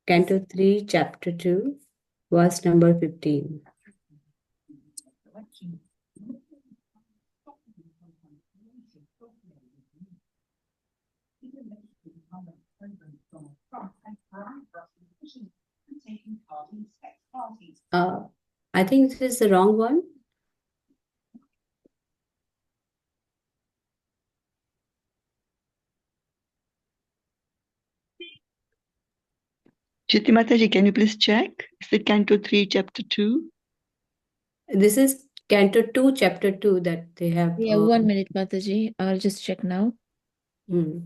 Canto 3, Chapter 2, verse number 15. I think this is the wrong one. Chitti Mataji, can you please check? Is it Canto 3, Chapter 2? This is Canto 2, Chapter 2 that they have. Yeah, 1 minute, Mataji. I'll just check now. Hmm.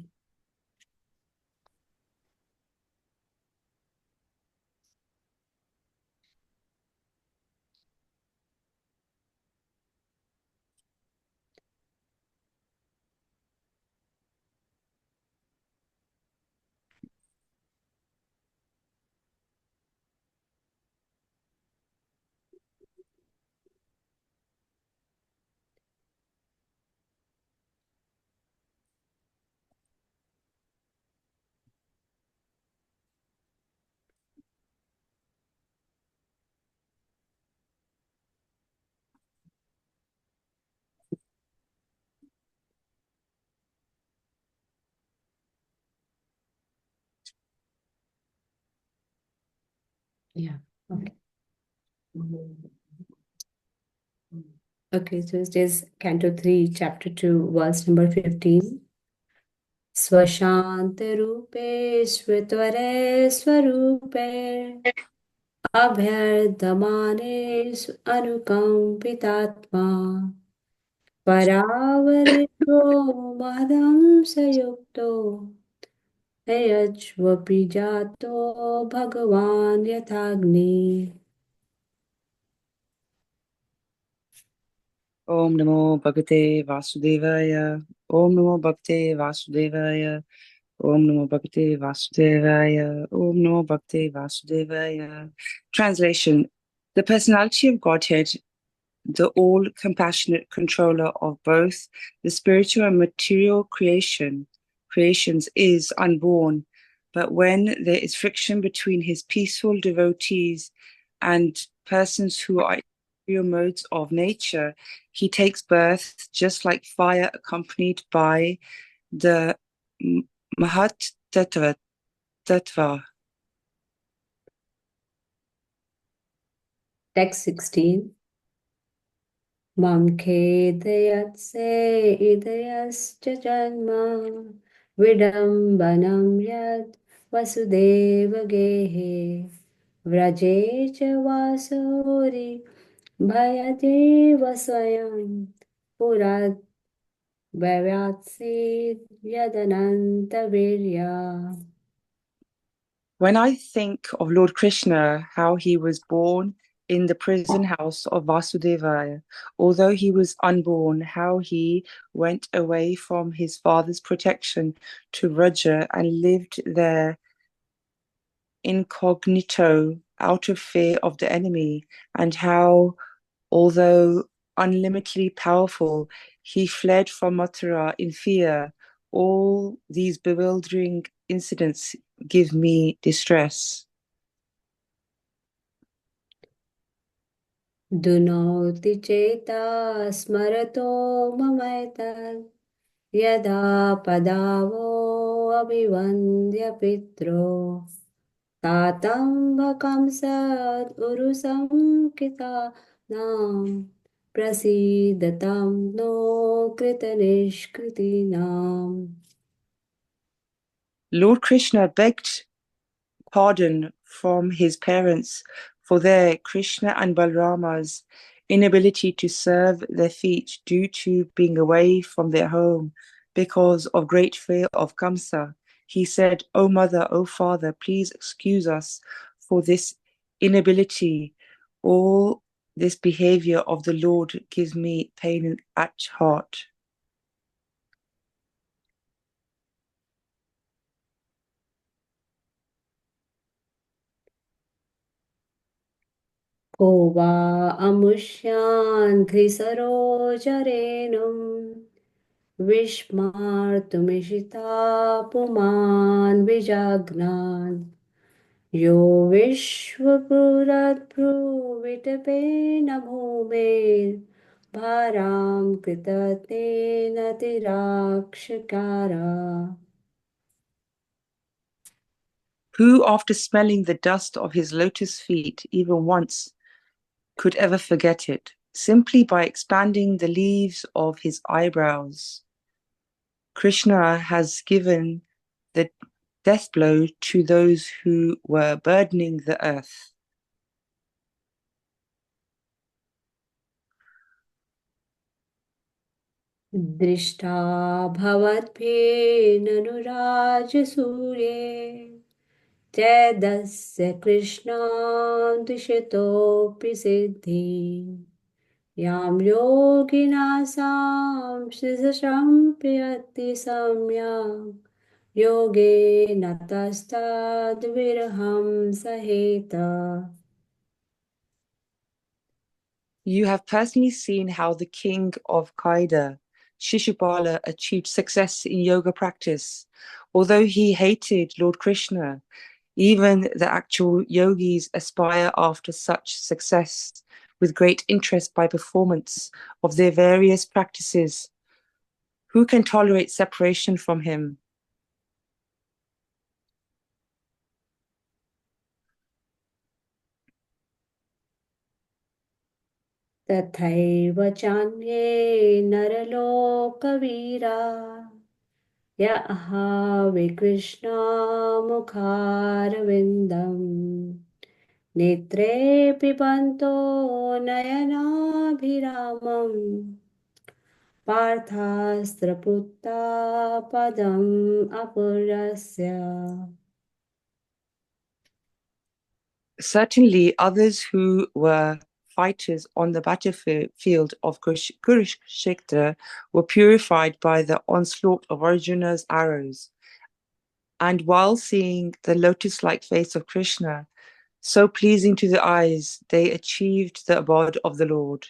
Yeah, okay. Okay, so it is Canto 3, Chapter 2, verse number 15. स्वशान्तरूपे स्वत्वरे स्वरूपे अभ्यर्धमानेषु अनुकम्पितात्मा परावरितो महदंसयुक्तो यज्वपि जातो भगवान् यथाग्नि. Om Namo Bhagavate Vasudevaya. Om Namo Bhagavate Vasudevaya. Om Namo Bhagavate Vasudevaya. Om Namo Bhagavate Vasudevaya. Translation: The personality of Godhead, the all-compassionate controller of both the spiritual and material creations, is unborn. But when there is friction between his peaceful devotees and persons who are inferior modes of nature, he takes birth just like fire, accompanied by the Mahat Tattva. Text 16. Mam khedayatse idayascha janma vidambanam yad vasudeva gehe vraje cha vasori bhayadeva swayam purad bhavyatse yadananta virya. When I think of Lord Krishna, how he was born in the prison house of Vasudeva, although he was unborn, how he went away from his father's protection to Vraja and lived there incognito out of fear of the enemy, and how, although unlimitedly powerful, he fled from Mathura in fear. All these bewildering incidents give me distress. Dunoti cheta smarato mamaitad yada padavo abhivandya pitro tatam bhakam sad urusam kita nam prasidatam no kritanishkriti nam. Lord Krishna begged pardon from his parents for their Krishna and Balrama's inability to serve their feet due to being away from their home because of great fear of Kamsa. He said, "O mother, O father, please excuse us for this inability. All this behavior of the Lord gives me pain at heart." Ko va amushyan grisaro Vishmartumishita puman vijagnan yo विश्वपुरद्भ्रुविटपेन भूमेर्भारां कृततेन तिराक्षकारा. Who, after smelling the dust of his lotus feet even once, could ever forget it, simply by expanding the leaves of his eyebrows? Krishna has given the death blow to those who were burdening the earth. दृष्टा भवद्भिरनुराजसूये चेदस्य कृष्णां दिशतोऽपि सिद्धि यां योगिनासां सम्प्रयति सम्यक् योगेन तस्ताद्विरहं सहेत. You have personally seen how the king of Kaida, Shishupala, achieved success in yoga practice. Although he hated Lord Krishna, even the actual yogis aspire after such success with great interest by performance of their various practices. Who can tolerate separation from him? तथैव चान्ये नरलोकवीरा यहावि कृष्णामुखारविन्दम् नेत्रे पिबन्तो नयनाभिरामम् पार्थास्त्रपुत्ता पदम् अपुरस्य. Certainly, others who were fighters on the battlefield of Kurukshetra were purified by the onslaught of Arjuna's arrows. And while seeing the lotus-like face of Krishna, so pleasing to the eyes, they achieved the abode of the Lord.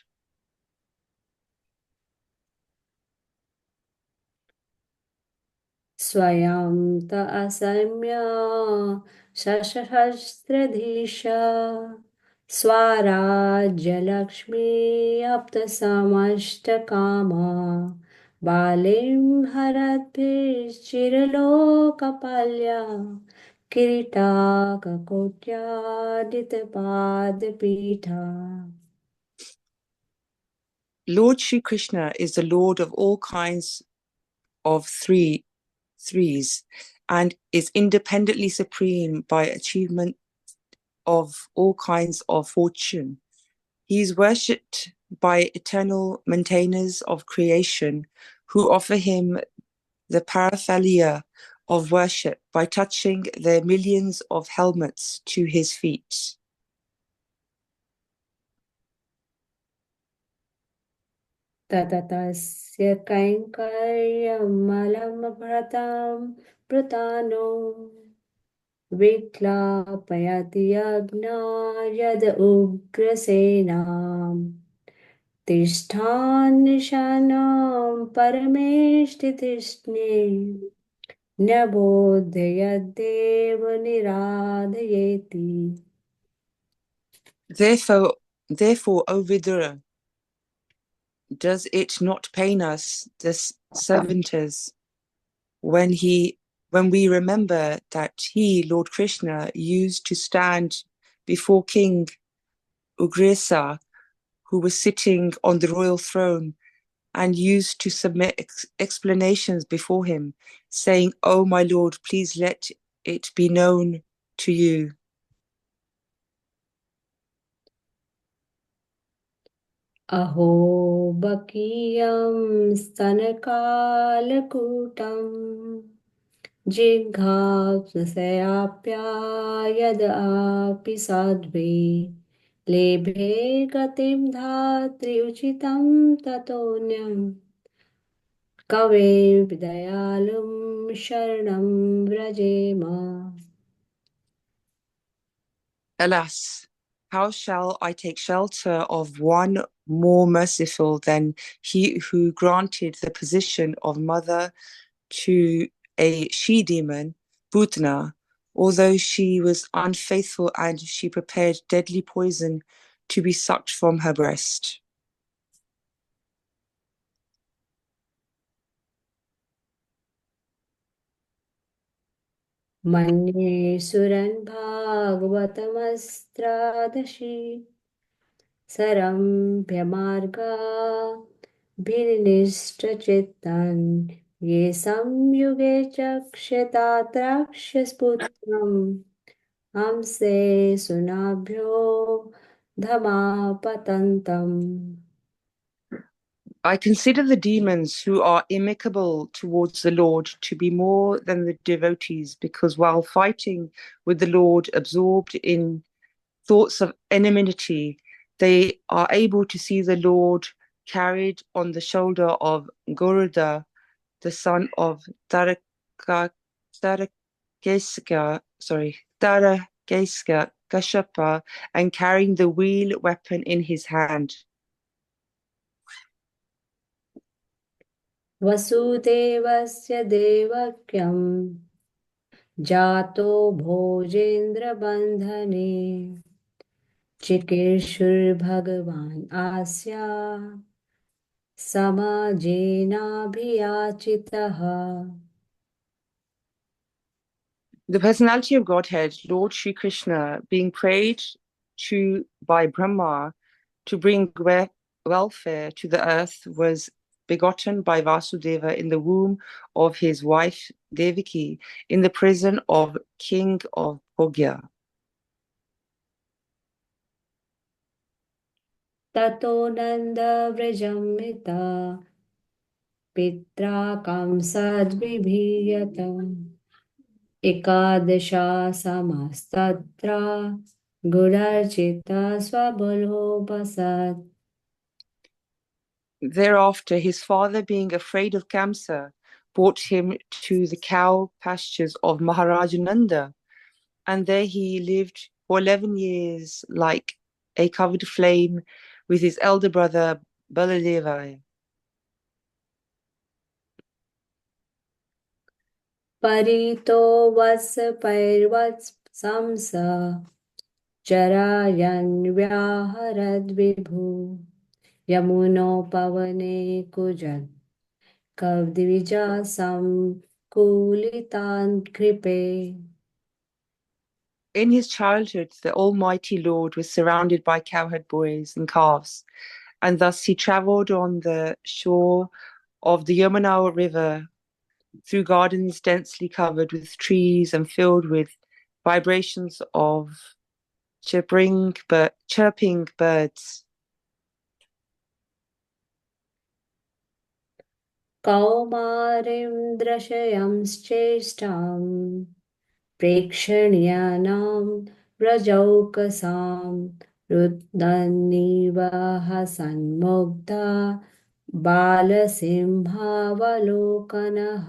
स्वयं त असम्य सशस्त्रधीश स्वराज्यलक्ष्मी अप्तसमष्टकामा बालिं हरद्भिश्चिरलोकपाल्या किरीटाककोट्यादितपादपीठा. Lord Shri Krishna is the Lord of all kinds of threes and is independently supreme by achievement of all kinds of fortune. He is worshipped by eternal maintainers of creation who offer him the paraphernalia of worship by touching their millions of helmets to his feet. तततस्य कैङ्कर्यमलमभृतां पृतानो विक्लापयति यज्ञा यद उग्रसेनाम् तिष्ठान्निशानां परमेष्ठितिष्णे न्यबोधयद्देव निराधयेति. Therefore, O Vidura, does it not pain us, the servitors, when we remember that he, Lord Krishna, used to stand before King Ugresa, who was sitting on the royal throne, and used to submit explanations before him, saying, "Oh, my Lord, please let it be known to you." अहो बकीयं स्तनकालकूटम् जिघांसयाप्यायदपि साध्वी लेभे गतिं धात्री उचितं ततोऽन्यं कवें दयालुं शरणं व्रजेम. Alas, how shall I take shelter of one more merciful than he who granted the position of mother to a she-demon, Putna, although she was unfaithful and she prepared deadly poison to be sucked from her breast. मन्ये सुरन् भागवतमस्त्रादशि सरम्भ्यमार्गा भिन्निष्टचित्तन् ये संयुगे चक्षतात्राक्ष्यस्पुत्रम् हंसे सुनाभ्यो धमापतन्तम्. I consider the demons who are amicable towards the Lord to be more than the devotees, because while fighting with the Lord, absorbed in thoughts of enmity, they are able to see the Lord carried on the shoulder of Garuda, the son of Tarakesaka Kashapa, and carrying the wheel weapon in his hand. वसुदेवस्य देवक्यम् जातो भोजेन्द्रबन्धने चिकीर्षुर्भगवान् आस्या समाजेनाभियाचितः. The personality of Godhead, Lord Sri Krishna, being prayed to by Brahma to bring welfare to the earth, was begotten by Vasudeva in the womb of his wife Devaki in the prison of King of Bhogya. ततो नन्दव्रजमिता पित्रा कंसद्विभीयत एकादशा समस्तत्रा गुणार्चिता स्वबलोपसत्. Thereafter, his father, being afraid of Kamsa, brought him to the cow pastures of Maharaja Nanda, and there he lived for 11 years like a covered flame with his elder brother Baladeva. परितो Vatsa पैर्वत्स संसा चरायन् व्याहरद्विभु यमुनोपवने कुजन् कविद्विजासं कुलितान् कृपे. In his childhood, the Almighty Lord was surrounded by cowherd boys and calves, and thus he traveled on the shore of the Yamuna River through gardens densely covered with trees and filled with vibrations of chirping birds. कौमारीं दृशयंश्चेष्टां प्रेक्षणीयानां व्रजौकसां रुदन्नीव हसन्मुग्धा बालसिंहावलोकनः.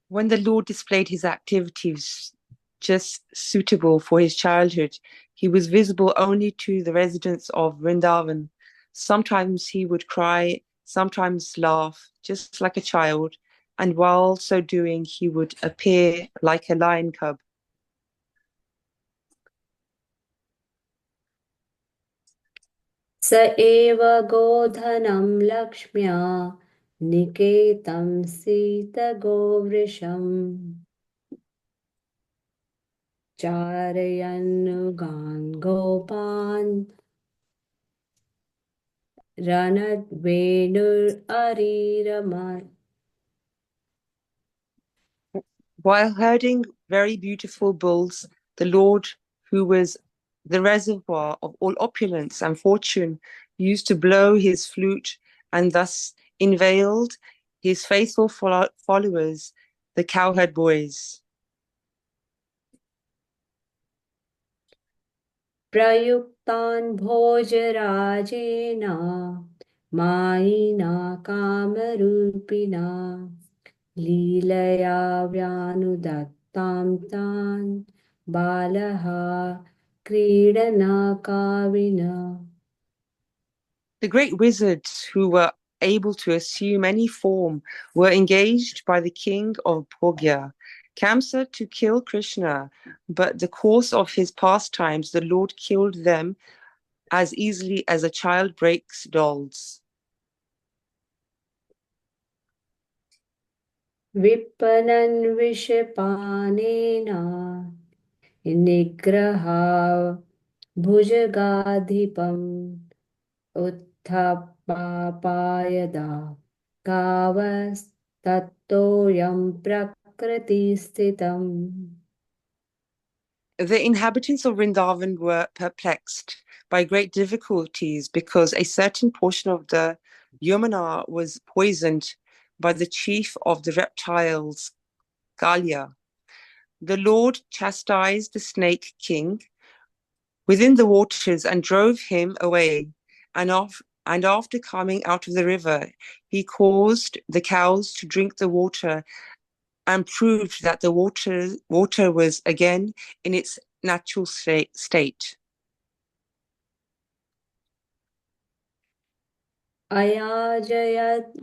When the Lord displayed his activities just suitable for his childhood, he was visible only to the residents of Vrindavan. Sometimes he would cry, sometimes laugh, just like a child, and while so doing, he would appear like a lion cub. स एव गोधनं लक्ष्म्या निकेतं सीतगोवृषम् चारयन्नुगान् गोपान् रणद्वेणुररिरमत्. While herding very beautiful bulls, the Lord, who was the reservoir of all opulence and fortune, used to blow his flute and thus inveigled his faithful followers, the cowherd boys. प्रयुक्तान् भोजराजेन मायिना कामरूपिणा लीलया व्यानुदत्तां तान् बालः क्रीडनकाविनः. The great wizards who were able to assume any form were engaged by the king of Bhogya, Kamsa to kill Krishna, but the course of his pastimes, the Lord killed them as easily as a child breaks dolls. Vipanan Vishapanena Nigraha Bhujagadhipam Uthapapayada Kavas Tattoyam Prakriti Sthitam. The inhabitants of Vrindavan were perplexed by great difficulties because a certain portion of the Yamuna was poisoned by the chief of the reptiles, Kalia. The Lord chastised the snake king within the waters and drove him away. And after coming out of the river, he caused the cows to drink the water and proved that the water was again in its natural state. Ayajayat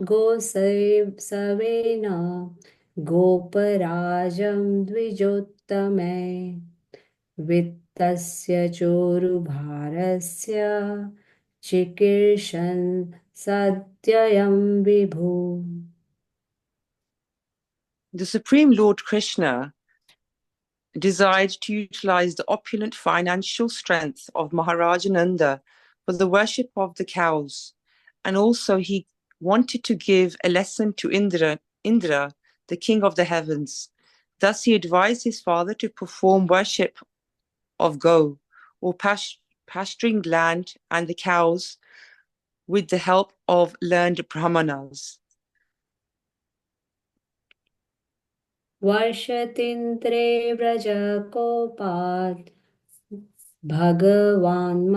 Savena Goparajam Dvijottame Vittasya Chorubharasya Chikirshan Satyayam Vibhu. The Supreme Lord Krishna desired to utilize the opulent financial strength of Maharaja Nanda for the worship of the cows. And also he wanted to give a lesson to Indra, the king of the heavens. Thus he advised his father to perform worship of Go, or pasturing land and the cows, with the help of learned brahmanas. Varshatindre Vrajakopat Bhagavan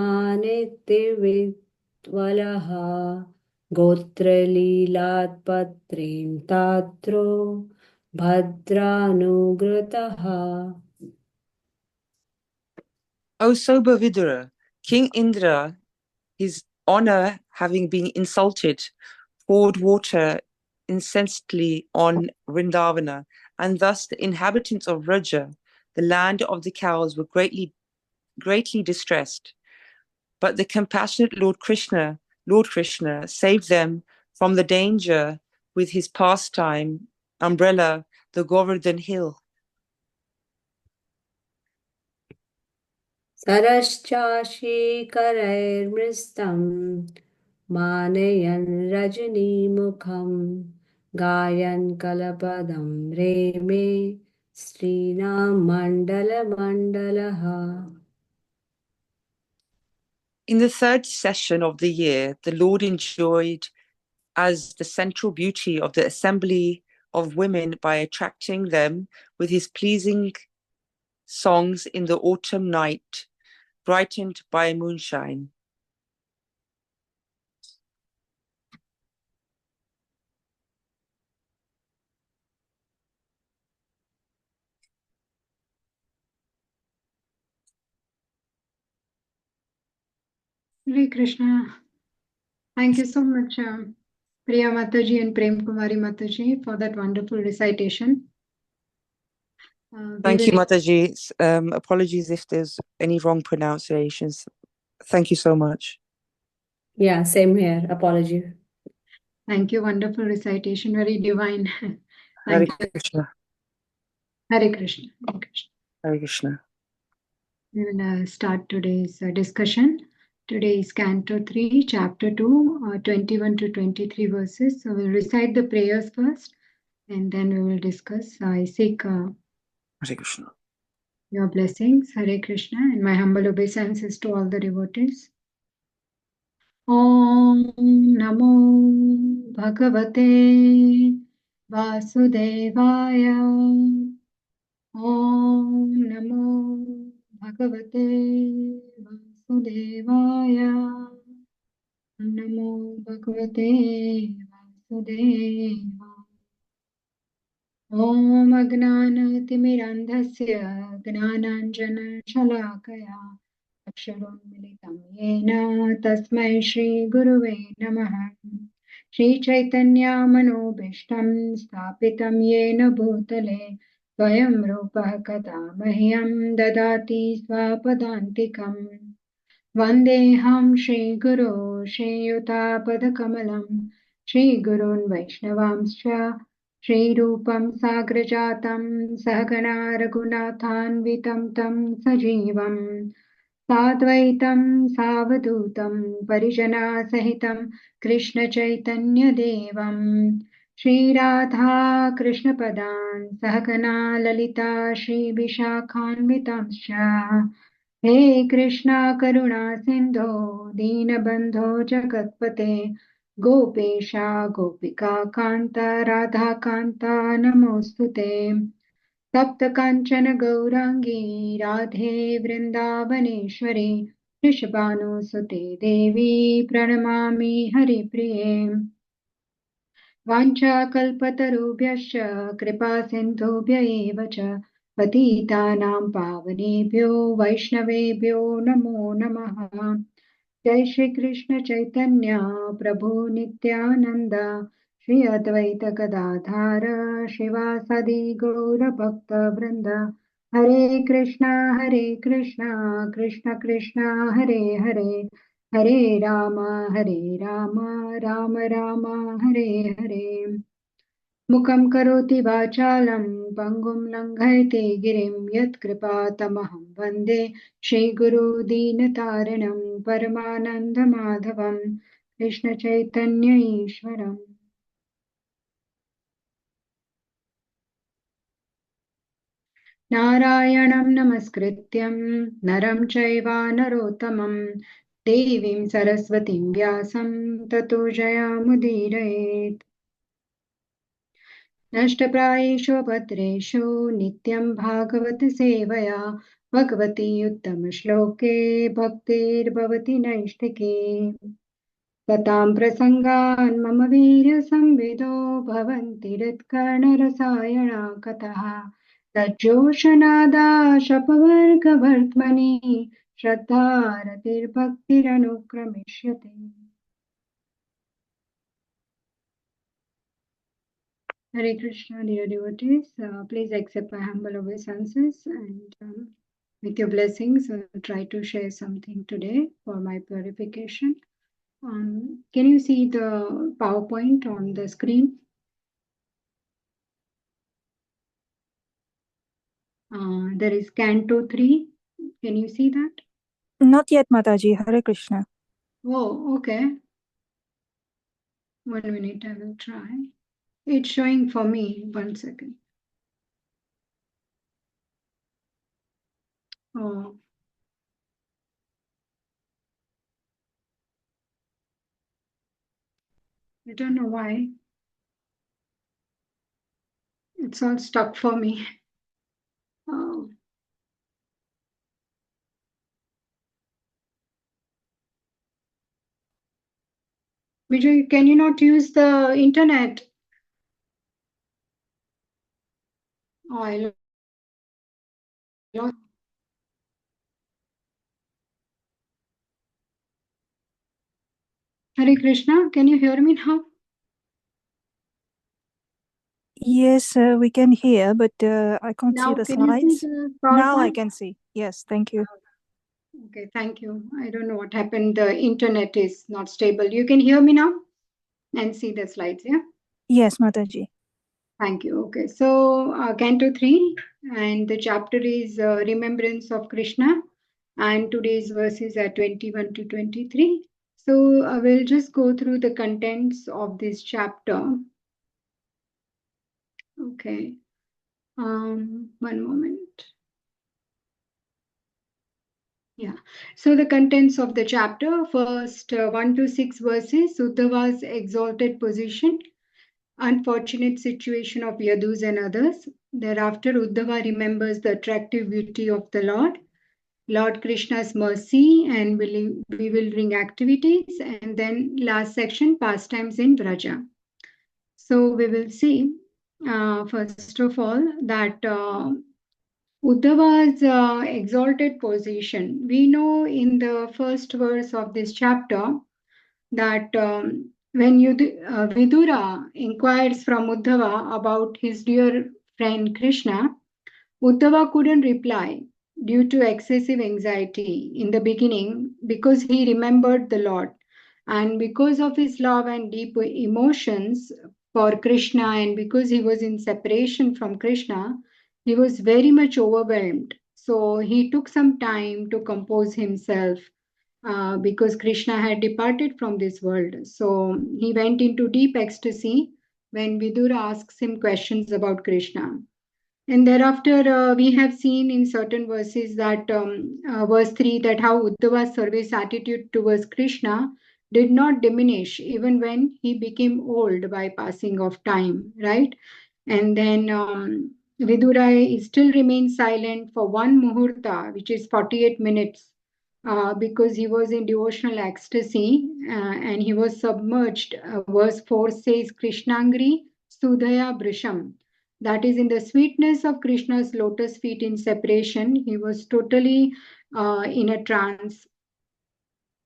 Manitivitwalaha Gotra Leelat Patrim Tatro Bhadranugrataha. O sober Vidura, King Indra, his honor having been insulted, poured water incessantly on Vrindavana, and thus the inhabitants of Vraja, the land of the cows, were greatly distressed. But the compassionate Lord Krishna, saved them from the danger with his pastime umbrella, the Govardhan hill. Saraschashi Manayan Rajani Mukham Gayan Kalapadam Reme Srinam Mandala Mandalaha. In the third session of the year, the Lord enjoyed as the central beauty of the assembly of women by attracting them with his pleasing songs in the autumn night, brightened by moonshine. Hare Krishna. Thank you so much, Priya Mataji and Prem Kumari Mataji, for that wonderful recitation. Thank you, Mataji. Apologies if there's any wrong pronunciations. Thank you so much. Yeah, same here. Apology. Thank you. Wonderful recitation. Very divine. Hare Thank you. Krishna. Hare Krishna. Hare Krishna. Hare Krishna. We will start today's discussion. Today is Canto 3, Chapter 2, 21 to 23 verses. So we'll recite the prayers first and then we will discuss. I seek Hare Krishna. your blessings. Hare Krishna. And my humble obeisances to all the devotees. Om Namo Bhagavate Vasudevaya. Om Namo Bhagavate Vasudevaya. Om Namo Bhagavate Vasudevaya. Om Agnanatimirandhasya Gnananjana-shalakaya Aksharoन्मिलितं येन तस्मै श्रीगुरुवे नमः. श्रीचैतन्यमनोभीष्टं स्थापितं येन भूतले स्वयं रूपः कदा मह्यं ददाति स्वपदान्तिकम् वन्देऽहं श्रीगुरो श्रीयुतापदकमलं श्रीगुरून् वैष्णवांश्च श्रीरूपं साग्रजातं सहगणा रघुनाथान्वितं तं सजीवम् साद्वैतं सावधूतं परिजनासहितं कृष्णचैतन्यदेवम् श्रीराधा कृष्णपदान् सहगणा ललिता श्रीविशाखान्वितांश्च हे कृष्णा करुणा सिन्धो दीनबन्धो जगत्पते गोपेशा गोपिका कान्त राधाकान्ता नमोऽस्तु ते तप्त काञ्चन गौराङ्गी राधे वृन्दावनेश्वरी वृषभानुसुते देवी प्रणमामि हरिप्रिये वाञ्छाकल्पतरुभ्यश्च कृपासिन्धुभ्य एव च पतितानां पावनेभ्यो वैष्णवेभ्यो नमो नमः जय श्री कृष्ण चैतन्य प्रभु नित्यानंद श्री अद्वैत गदाधार शिवासादि गौर भक्त वृंद हरे कृष्णा कृष्ण कृष्ण हरे हरे हरे राम राम राम हरे हरे मुखं करोति वाचालं पङ्गुं लङ्घयते गिरिं यत्कृपातमहं वन्दे श्रीगुरुदीनतारिणं परमानन्दमाधवं कृष्णचैतन्य ईश्वरम् नारायणं नमस्कृत्यं नरं चैव नरोत्तमं देवीं सरस्वतीं व्यासं ततो जयामुदीरयेत् नष्टप्रायेषु भद्रेषु नित्यं भागवत सेवया भगवती उत्तमश्लोके भक्तिर्भवति नैष्ठिके सतां प्रसङ्गान् मम वीर्यसंविदो भवन्ति हृत्कर्णरसायणा कथः तज्जोषनादा शपवर्गवर्त्मनि श्रद्धारतिर्भक्तिरनुक्रमिष्यते Hare Krishna, dear devotees, please accept my humble obeisances and with your blessings, I'll try to share something today for my purification. Can you see the PowerPoint on the screen? There is Canto 3. Can you see that? Not yet, Mataji. Hare Krishna. Oh, okay. 1 minute, I will try. It's showing for me. 1 second. Oh. I don't know why. It's all stuck for me. Oh. Vijay, can you not use the internet? Oh, I lost. Hare Krishna, can you hear me now? Yes, we can hear, but I can't see Now, the can you see slides. the Now I PowerPoint? can see. Yes, thank you. Okay, thank you. I don't know what happened. The internet is not stable. You can hear me now and see the slides, yeah? Yes, Mataji. Thank you. Okay, so Canto 3, and the chapter is Remembrance of Krishna, and today's verses are 21 to 23. So I will just go through the contents of this chapter. Okay, one moment. Yeah. So the contents of the chapter, first 1 to 6 verses, Uddhava's exalted position, unfortunate situation of Yadus and others. Thereafter, Uddhava remembers the attractive beauty of the Lord Krishna's mercy, and bewildering activities. And then last section, pastimes in Vraja. So we will see, first of all, that Uddhava's exalted position. We know in the first verse of this chapter that when Vidura inquires from Uddhava about his dear friend Krishna, Uddhava couldn't reply due to excessive anxiety in the beginning because he remembered the Lord. And because of his love and deep emotions for Krishna, and because he was in separation from Krishna, he was very much overwhelmed. So he took some time to compose himself because Krishna had departed from this world. So he went into deep ecstasy when Vidura asks him questions about Krishna. And thereafter, we have seen in certain verses that verse 3 that how Uddhava's service attitude towards Krishna did not diminish even when he became old by passing of time, right? And then Vidura still remains silent for one muhurta, which is 48 minutes, because he was in devotional ecstasy and he was submerged. Verse 4 says, Krishnangri Sudhaya Brisham. That is, in the sweetness of Krishna's lotus feet in separation, he was totally in a trance.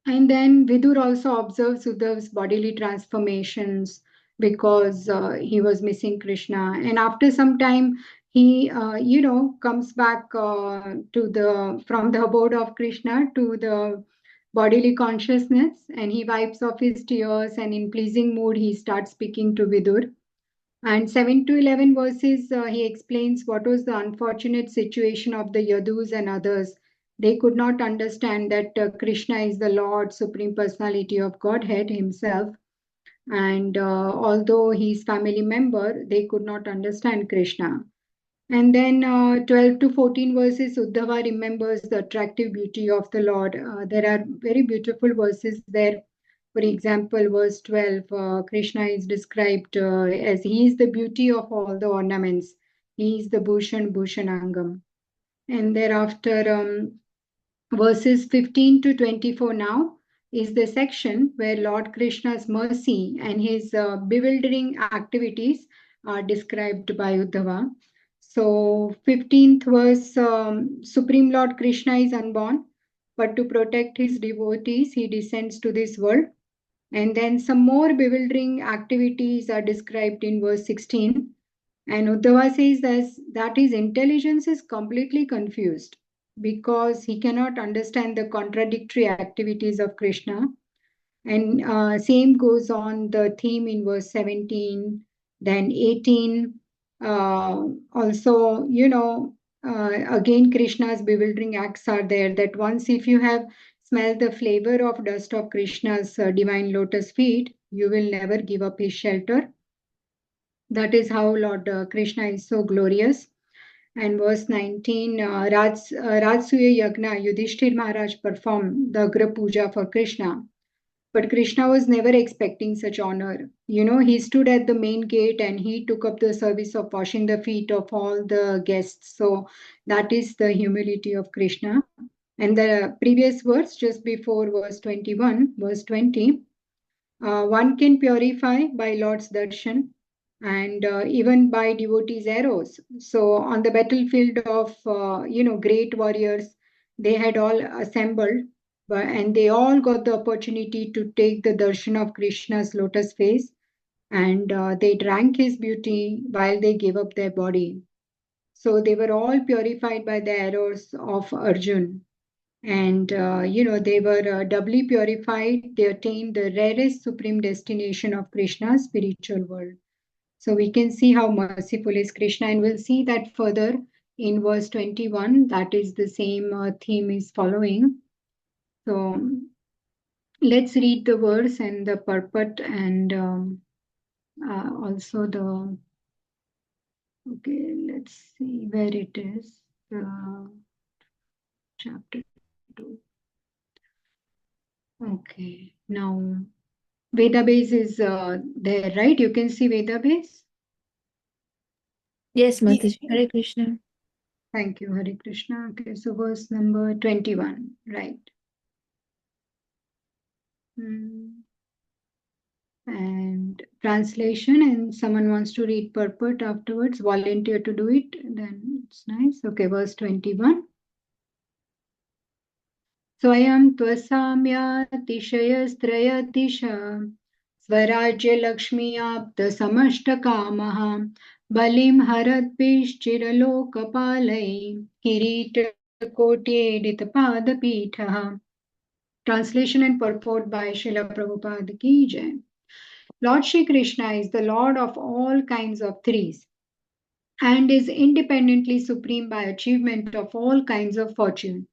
And then Vidur also observes Uddhav's bodily transformations because he was missing Krishna. And after some time, he, comes back to the from the abode of Krishna to the bodily consciousness, and he wipes off his tears, and in pleasing mood, he starts speaking to Vidur. And 7 to 11 verses, he explains what was the unfortunate situation of the Yadus and others. They could not understand that Krishna is the Lord, Supreme Personality of Godhead himself. And although he is family member, they could not understand Krishna. And then 12 to 14 verses, Uddhava remembers the attractive beauty of the Lord. There are very beautiful verses there. For example, verse 12, Krishna is described as he is the beauty of all the ornaments. He is the Bhushan Bhushanangam. And thereafter, verses 15 to 24 now is the section where Lord Krishna's mercy and his bewildering activities are described by Uddhava. So 15th verse, Supreme Lord Krishna is unborn, but to protect his devotees, he descends to this world. And then some more bewildering activities are described in verse 16. And Uddhava says that his intelligence is completely confused because he cannot understand the contradictory activities of Krishna. And same goes on the theme in verse 17, then 18. Also, again, Krishna's bewildering acts are there that once if you have smelled the flavor of dust of Krishna's divine lotus feet, you will never give up his shelter. That is how Lord Krishna is so glorious. And verse 19, Rajsuya Yagna, Yudhishthir Maharaj performed the Agra Puja for Krishna. But Krishna was never expecting such honor. He stood at the main gate and he took up the service of washing the feet of all the guests. So that is the humility of Krishna. And the previous verse, just before verse 21, verse 20, one can purify by Lord's darshan and even by devotees' arrows. So on the battlefield of, great warriors, they had all assembled and they all got the opportunity to take the darshan of Krishna's lotus face, and they drank his beauty while they gave up their body. So they were all purified by the arrows of Arjun. And, they were doubly purified. They attained the rarest supreme destination of Krishna's spiritual world. So we can see how merciful is Krishna, and we'll see that further in verse 21. That is the same theme is following. So let's read the verse and the purport and also the, okay, let's see where it is, chapter 2. Okay, now Vedabase is there, right? You can see Vedabase. Yes, Mataji. Hare Krishna. Thank you, Hare Krishna. Okay, so verse number 21, right? And translation, and someone wants to read purport afterwards, volunteer to do it, then it's nice. Okay, verse 21. Swayam tvasamya tishayasтрayatish स्वराज्य लक्ष्मी आप्त समष्ट कामः Balim haradbishchiralokapalai kiritkotyeditpadapitha. Translation and purport by Srila Prabhupada Ki Jai. Lord Shri Krishna is the Lord of all kinds of threes and is independently supreme by achievement of all kinds of fortune.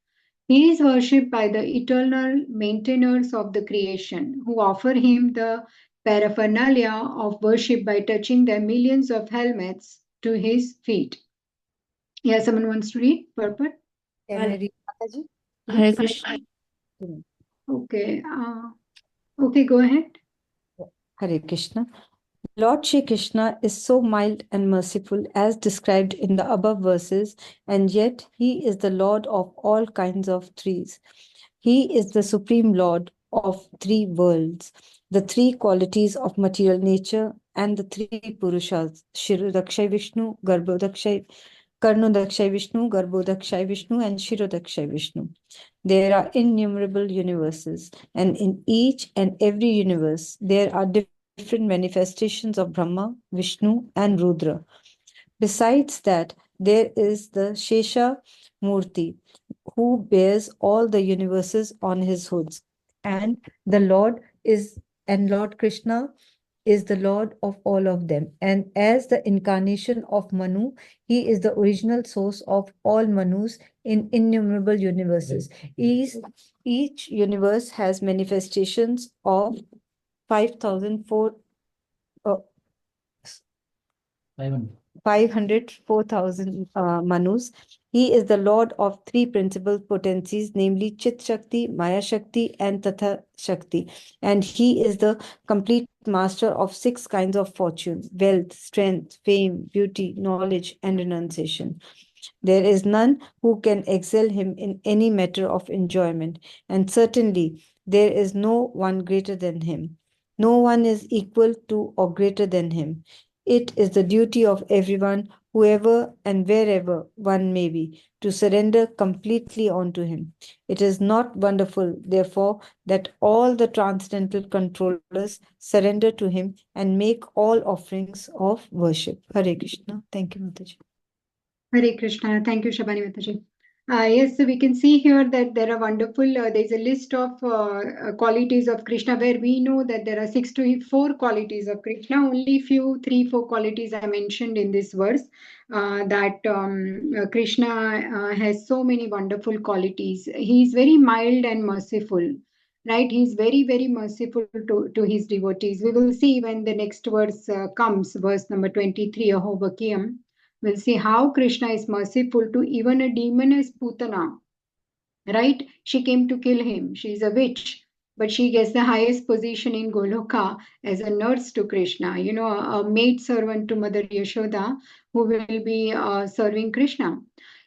He is worshipped by the eternal maintainers of the creation, who offer him the paraphernalia of worship by touching their millions of helmets to his feet. Yeah, someone wants to read purport? Can I read, Mataji? Hare Krishna. Okay. Okay, go ahead. Hare Krishna. Lord Shri Krishna is so mild and merciful as described in the above verses, and yet he is the Lord of all kinds of threes. He is the supreme Lord of three worlds, the three qualities of material nature, and the three Purushas, Shirodakshay Vishnu, Garbhodakshay, Karnodakshay Vishnu, Garbhodakshay Vishnu, and Shirodakshay Vishnu. There are innumerable universes, and in each and every universe, there are different manifestations of Brahma, Vishnu, and Rudra. Besides that, there is the Shesha Murti, who bears all the universes on his hoods. And Lord Krishna is the Lord of all of them. And as the incarnation of Manu, he is the original source of all Manus in innumerable universes. Each universe has manifestations of 5,004 504,000 Manus. He is the Lord of three principal potencies, namely Chit Shakti, Maya Shakti, and Tatha Shakti. And he is the complete master of six kinds of fortune: wealth, strength, fame, beauty, knowledge, and renunciation. There is none who can excel him in any matter of enjoyment, and certainly there is no one greater than him. No one is equal to or greater than him. It is the duty of everyone, whoever and wherever one may be, to surrender completely onto him. It is not wonderful, therefore, that all the transcendental controllers surrender to him and make all offerings of worship. Hare Krishna. Thank you, Mataji. Hare Krishna. Thank you, Shabani Mataji. Yes, so we can see here that there are wonderful, there's a list of qualities of Krishna where we know that there are 64 qualities of Krishna. Only few, 3-4 qualities I mentioned in this verse. Krishna has so many wonderful qualities. He is very mild and merciful, right? He's very, very merciful to his devotees. We will see when the next verse comes, verse number 23, Aho Vakiyam. We'll see how Krishna is merciful to even a demoness Putana, right? She came to kill him. She's a witch, but she gets the highest position in Goloka as a nurse to Krishna, a maid servant to Mother Yashoda who will be serving Krishna.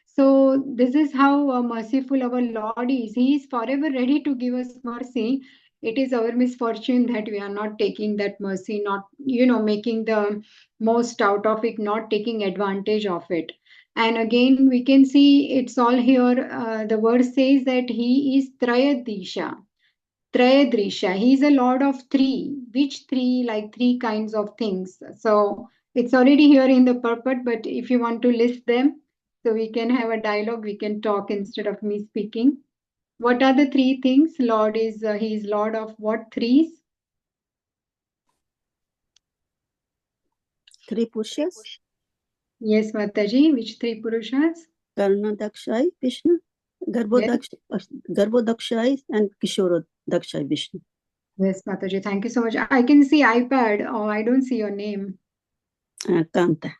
So this is how merciful our Lord is. He is forever ready to give us mercy. It is our misfortune that we are not taking that mercy, not, making the most out of it, not taking advantage of it. And again, we can see it's all here. The verse says that he is Trayadisha. Trayadrisha. He is a lord of three. Which three? Like three kinds of things. So it's already here in the purport, but if you want to list them, so we can have a dialogue, we can talk instead of me speaking. What are the three things? Lord is, he is Lord of what threes? Three Purushas, Yes, Mataji. Which three Purushas? Karnadakshay Vishnu, Garbhodakshay and Kishorodakshai Vishnu. Yes, Mataji. Thank you so much. I can see iPad. Oh, I don't see your name. Kanta.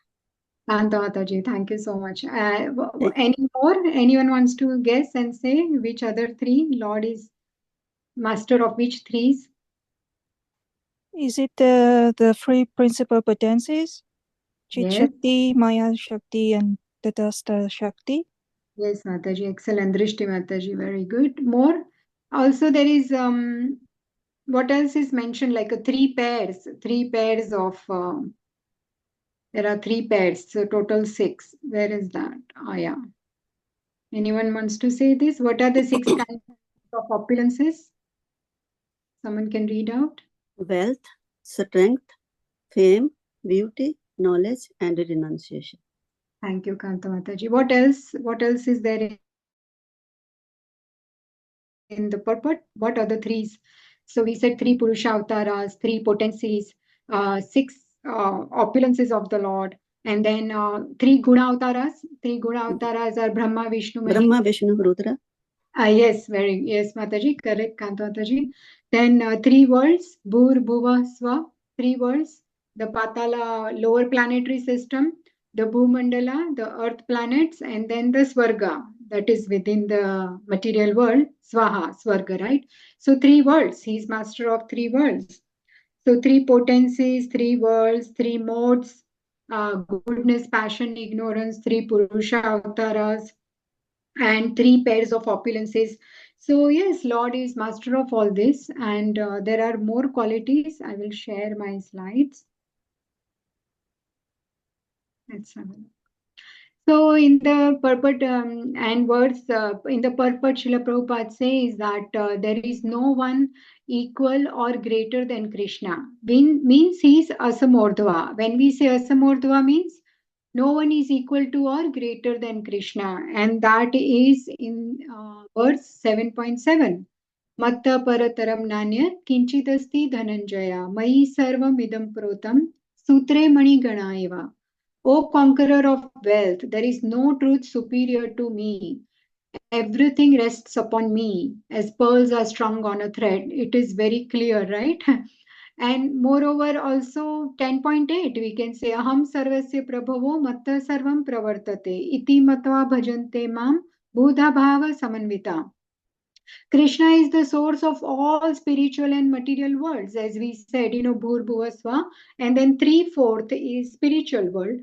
Kanta Mataji. Thank you so much. Any more? Anyone wants to guess and say which other three? Lord is master of which threes? Is it the three principal potencies? Chit Yes. Shakti, Maya Shakti, and Tatastha Shakti? Yes, Mataji. Excellent. Drishti Mataji. Very good. More? Also, there is what else is mentioned? Like three pairs of there are three pairs, so total 6. Where is that? Oh, yeah. Anyone wants to say this? What are the 6 kinds of opulences? Someone can read out. Wealth, strength, fame, beauty, knowledge and renunciation. Thank you, Kanta Mataji. What else? What else is there in the purport? What are the threes? So we said three Purusha avatars, three potencies, six opulences of the Lord, and then three Guna avatars. Three Guna avatars are Brahma, Vishnu, Mahesh. Brahma, Vishnu, Rudra. Yes, yes, Mataji, correct, Kanta Mataji. Then three worlds, Bhur, Bhuva, Swa, three worlds, the Patala lower planetary system, the Bhumandala, the earth planets, and then the Swarga, that is within the material world, Swaha, Swarga, right? So three worlds, he's master of three worlds. So three potencies, three worlds, three modes, goodness, passion, ignorance, three Purusha avatars, and three pairs of opulences. So yes, Lord is master of all this, and there are more qualities. I will share my slides. Let's have a look. So in the purport and words, in the purport, Srila Prabhupada says that there is no one equal or greater than Krishna. Means he is asamordhva. When we say asamordhva means no one is equal to or greater than Krishna, and that is in verse 7.7. Matta parataram nanya kinchidasti dhananjaya mai sarvam idam protam sutre mani gana. O conqueror of wealth, there is no truth superior to me. Everything rests upon me, as pearls are strung on a thread. It is very clear, right? And moreover, also 10.8, we can say, Aham sarvasya prabhavo matta sarvam pravartate, iti matva bhajante mam buddha bhava samanvita. Krishna is the source of all spiritual and material worlds, as we said, Bhur Bhuvasva, and then 3/4 is spiritual world.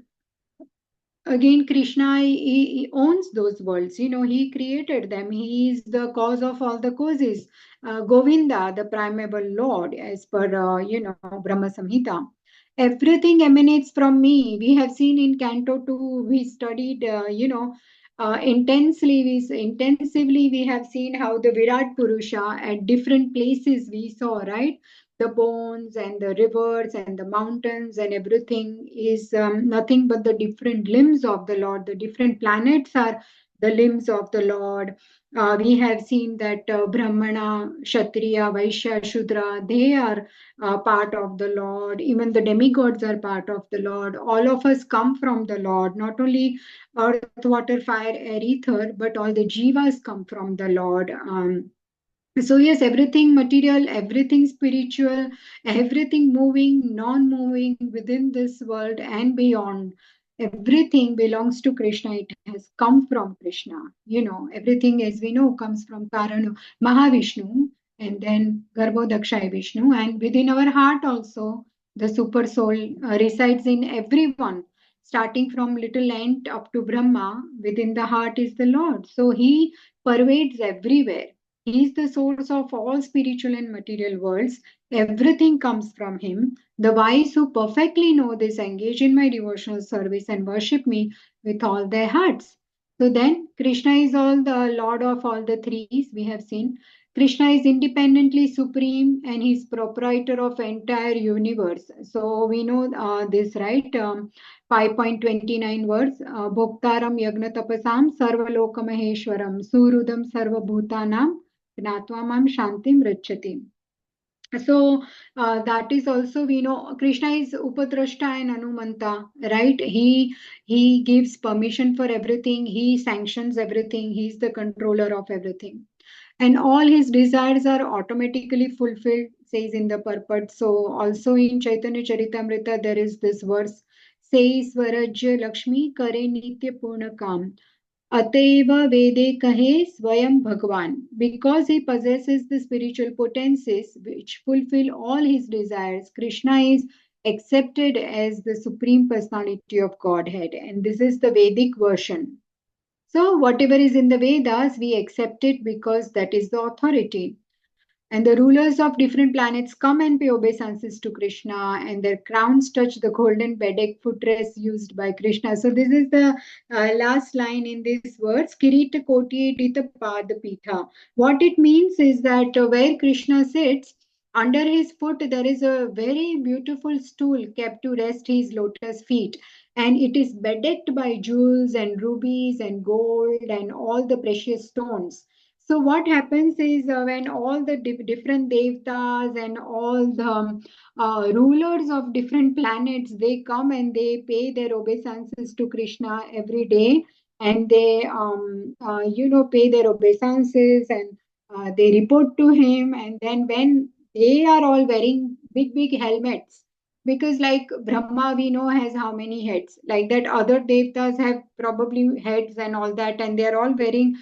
Again, Krishna, he owns those worlds. He created them. He is the cause of all the causes. Govinda, the primeval Lord, as per, Brahma Samhita. Everything emanates from me. We have seen in Canto 2, we studied, intensively, we have seen how the Virat Purusha at different places we saw, right? The bones and the rivers and the mountains and everything is nothing but the different limbs of the Lord. The different planets are the limbs of the Lord. We have seen that Brahmana, Kshatriya, Vaishya, Shudra, they are part of the Lord. Even the demigods are part of the Lord. All of us come from the Lord. Not only earth, water, fire, air, ether, but all the jivas come from the Lord. So yes, everything material, everything spiritual, everything moving, non-moving within this world and beyond, everything belongs to Krishna. It has come from Krishna. Everything, as we know, comes from Karana Mahavishnu, and then Garbhodakshaya Vishnu, and within our heart also the super soul resides in everyone, starting from little ant up to Brahma. Within the heart is the Lord, so he pervades everywhere. He is the source of all spiritual and material worlds. Everything comes from him. The wise who perfectly know this engage in my devotional service and worship me with all their hearts. So then, Krishna is all the Lord of all the threes, we have seen. Krishna is independently supreme and he's proprietor of entire universe. So we know this, right? 5.29 words. Bhoktaram yagna tapasam sarvaloka maheshwaram surudam sarvabhutanam Gnatva mam shantim rachati. So that is also, we know Krishna is Upadrashta and Anumanta, right? He gives permission for everything. He sanctions everything. He's the controller of everything. And all his desires are automatically fulfilled, says in the purport. So also in Chaitanya Charitamrita, there is this verse, says Swarajya Lakshmi Kare Nitya Purna Kam. Ateva Vede Kahe Swayam Bhagwan, because he possesses the spiritual potencies which fulfill all his desires. Krishna is accepted as the supreme personality of Godhead, and this is the Vedic version. So, whatever is in the Vedas, we accept it because that is the authority. And the rulers of different planets come and pay obeisance to Krishna, and their crowns touch the golden Vedic footrest used by Krishna. So this is the last line in these words, Kirita Koti Dita Pada Pitha. What it means is that where Krishna sits, under his foot there is a very beautiful stool kept to rest his lotus feet, and it is bedecked by jewels and rubies and gold and all the precious stones. So what happens is when all the different devtas and all the rulers of different planets, they come and they pay their obeisances to Krishna every day, and they pay their obeisances, and they report to him. And then when they are all wearing big big helmets, because like Brahma we know has how many heads, like that other devtas have probably heads and all that, and they are all wearing